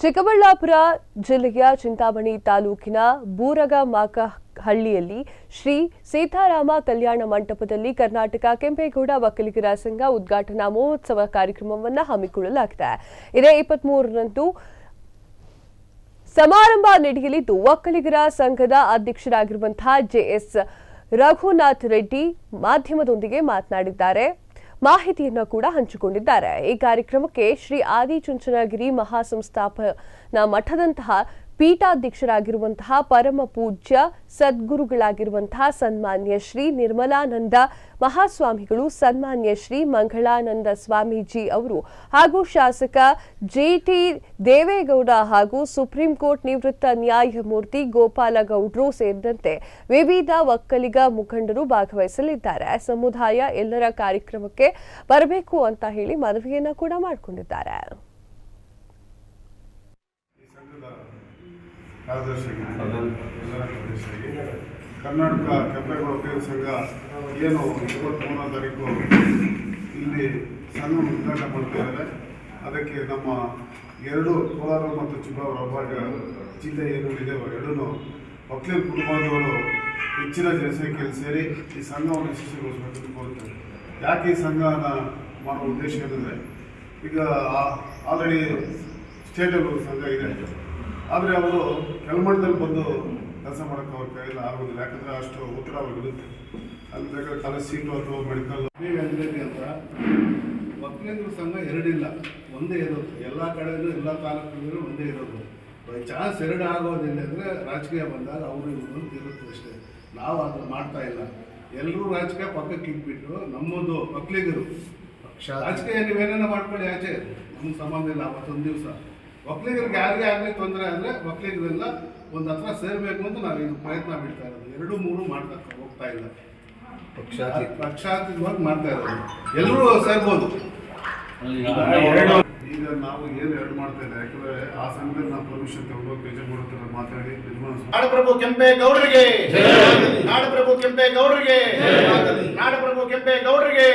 ಚಿಕ್ಕಬಳ್ಳಾಪುರ ಜಿಲ್ಲೆಯ ಚಿಂತಾಮಣಿ ತಾಲೂಕಿನ ಬೂರಗಮಾಕಹಳ್ಳಿಯಲ್ಲಿ ಶ್ರೀ ಸೀತಾರಾಮ ಕಲ್ಯಾಣ ಮಂಟಪದಲ್ಲಿ ಕರ್ನಾಟಕ ಕೆಂಪೇಗೌಡ ಒಕ್ಕಲಿಗರ ಸಂಘ ಉದ್ಘಾಟನಾ ಮಹೋತ್ಸವ ಕಾರ್ಯಕ್ರಮವನ್ನು ಹಮ್ಮಿಕೊಳ್ಳಲಾಗಿದೆ. ಇದೇ 23ರಂದು ಸಮಾರಂಭ ನಡೆಯಲಿದ್ದು ಒಕ್ಕಲಿಗರ ಸಂಘದ ಅಧ್ಯಕ್ಷರಾಗಿರುವಂತಹ ಜೆಎಸ್ ರಘುನಾಥ್ ರೆಡ್ಡಿ ಮಾಧ್ಯಮದೊಂದಿಗೆ ಮಾತನಾಡಿದ್ದಾರೆ. ಮಾಹಿತಿಯನ್ನು ಕೂಡ ಹಂಚಿಕೊಂಡಿದ್ದಾರೆ. ಈ ಕಾರ್ಯಕ್ರಮಕ್ಕೆ ಶ್ರೀ ಆದಿಚುಂಚನಗಿರಿ ಮಹಾಸಂಸ್ಥಾಪನಾ ಮಠದಂತಹ ಪೀಠಾಧ್ಯಕ್ಷರಾಗಿರುವಂತಹ ಪರಮ ಪೂಜ್ಯ ಸದ್ಗುರುಗಳಾಗಿರುವಂತಹ ಸನ್ಮಾನ್ಯ ಶ್ರೀ ನಿರ್ಮಲಾನಂದ ಮಹಾಸ್ವಾಮಿಗಳು, ಸನ್ಮಾನ್ಯ ಶ್ರೀ ಮಂಗಳಾನಂದ ಸ್ವಾಮೀಜಿ ಅವರು ಹಾಗೂ ಶಾಸಕ ಜೆಟಿ ದೇವೇಗೌಡ ಹಾಗೂ ಸುಪ್ರೀಂ ಕೋರ್ಟ್ ನಿವೃತ್ತ ನ್ಯಾಯಮೂರ್ತಿ ಗೋಪಾಲಗೌಡ್ರು ಸೇರಿದಂತೆ ವಿವಿಧ ಒಕ್ಕಲಿಗ ಮುಖಂಡರು ಭಾಗವಹಿಸಲಿದ್ದಾರೆ. ಸಮುದಾಯ ಎಲ್ಲರ ಕಾರ್ಯಕ್ರಮಕ್ಕೆ ಬರಬೇಕು ಅಂತ ಹೇಳಿ ಮನವಿಯನ್ನ ಕೂಡ ಮಾಡಿಕೊಂಡಿದ್ದಾರೆ. ಕರ್ನಾಟಕ ಕೆಂಪೇಗೌಡ ಒಕ್ಕಲಿಗರ ಸಂಘ ಏನು 23ನೇ ತಾರೀಕು ಇಲ್ಲಿ ಸಂಘ ಉದ್ಘಾಟನೆ ಮಾಡ್ತಾ ಇದ್ದಾರೆ. ಅದಕ್ಕೆ ನಮ್ಮ ಎರಡು ಕೋಲಾರ ಮತ್ತು ಚಿಕ್ಕಬಳ್ಳಾಪುರ ವಿಭಾಗ ಜಿಲ್ಲೆ ಏನು ಇದೆ ಎರಡೂ ಒಕ್ಕಲಿಗರ ಕುಟುಂಬದವರು ಹೆಚ್ಚಿನ ಜನಸಂಖ್ಯೆಯಲ್ಲಿ ಸೇರಿ ಈ ಸಂಘವನ್ನು ಯಶಸ್ವಿಗೊಳಿಸಬೇಕೆಂದು ಕೋರುತ್ತೇವೆ. ಯಾಕೆ ಈ ಸಂಘನ ಮಾಡುವ ಉದ್ದೇಶ ಏನಂದರೆ, ಈಗ ಆಲ್ರೆಡಿ ಸ್ಟೇಟಲ್ಲಿ ಸಂಘ ಇದೆ, ಆದರೆ ಅವರು ಕೆಳಮಟ್ಟದಲ್ಲಿ ಬಂದು ಕೆಲಸ ಮಾಡೋಕ್ಕೆ ಅವ್ರ ಕೈಯಲ್ಲಿ ಆಗೋದಿಲ್ಲ. ಯಾಕಂದರೆ ಅಷ್ಟು ಒತ್ತಡ ಅವ್ರಿಗಿರುತ್ತೆ. ಅಲ್ಲಿ ಬೇಕಾದ್ರೆ ಕಾಲೇಜ್ ಸೀಟು ಅಥವಾ ಮೆಡಿಕಲ್ ಅಂತ ಒಕ್ಕಲಿಗರ ಸಂಘ ಎರಡಿಲ್ಲ, ಒಂದೇ ಇರೋದು. ಎಲ್ಲ ಕಡೆಯಲ್ಲೂ ಎಲ್ಲ ತಾಲೂಕಿನಲ್ಲೂ ಒಂದೇ ಇರೋದು. ಬೈ ಚಾನ್ಸ್ ಎರಡು ಆಗೋದಿಲ್ಲ ಅಂದರೆ ರಾಜಕೀಯ ಬಂದಾಗ ಅವರು ಇವರು ಇರುತ್ತೆ ಅಷ್ಟೇ. ನಾವು ಅದನ್ನು ಮಾಡ್ತಾ ಇಲ್ಲ. ಎಲ್ಲರೂ ರಾಜಕೀಯ ಪಕ್ಕಕ್ಕೆ ಇಟ್ಬಿಟ್ಟು ನಮ್ಮದು ಒಕ್ಕಲಿಗರು ರಾಜಕೀಯ ನೀವೇನೇನೋ ಮಾಡ್ಕೊಳ್ಳಿ, ಆಚೆ ನಮ್ಗೆ ಸಂಬಂಧ ಇಲ್ಲ. ಅವತ್ತೊಂದು ದಿವಸ ಒಕ್ಕಲಿಗರಿಗೆ ಯಾರಿಗೆ ಆಗಲಿ ತೊಂದರೆ ಅಂದರೆ ಒಕ್ಕಲಿಗರೆಲ್ಲ ಒಂದು ಹತ್ರ ಸೇರಬೇಕು ಅಂತ ನಾವು ಇದು ಪ್ರಯತ್ನ ಬಿಡ್ತಾ ಇರೋದು. 2-3 ಮಾಡ್ತಾ ಹೋಗ್ತಾ ಇಲ್ಲ, ಪಕ್ಷಾತೀತವಾಗಿ ಮಾಡ್ತಾ ಇರೋದು. ಎಲ್ಲರೂ ಸೇರ್ಬೋದು. ಈಗ ನಾವು ಏನು ಎರಡು ಮಾಡ್ತಾ ಇಲ್ಲ, ಯಾಕಂದ್ರೆ ಆ ಸಂಘದಲ್ಲಿ ನಾವು ಪರ್ಮಿಷನ್ ತಗೊಂಡು ಬೇಜಾರು ಮಾತಾಡಿ ನಾಡಪ್ರಭು ಕೆಂಪೇಗೌಡರಿಗೆ, ನಾಡಪ್ರಭು ಕೆಂಪೇಗೌಡರಿಗೆ, ನಾಡಪ್ರಭು ಕೆಂಪೇಗೌಡರಿಗೆ.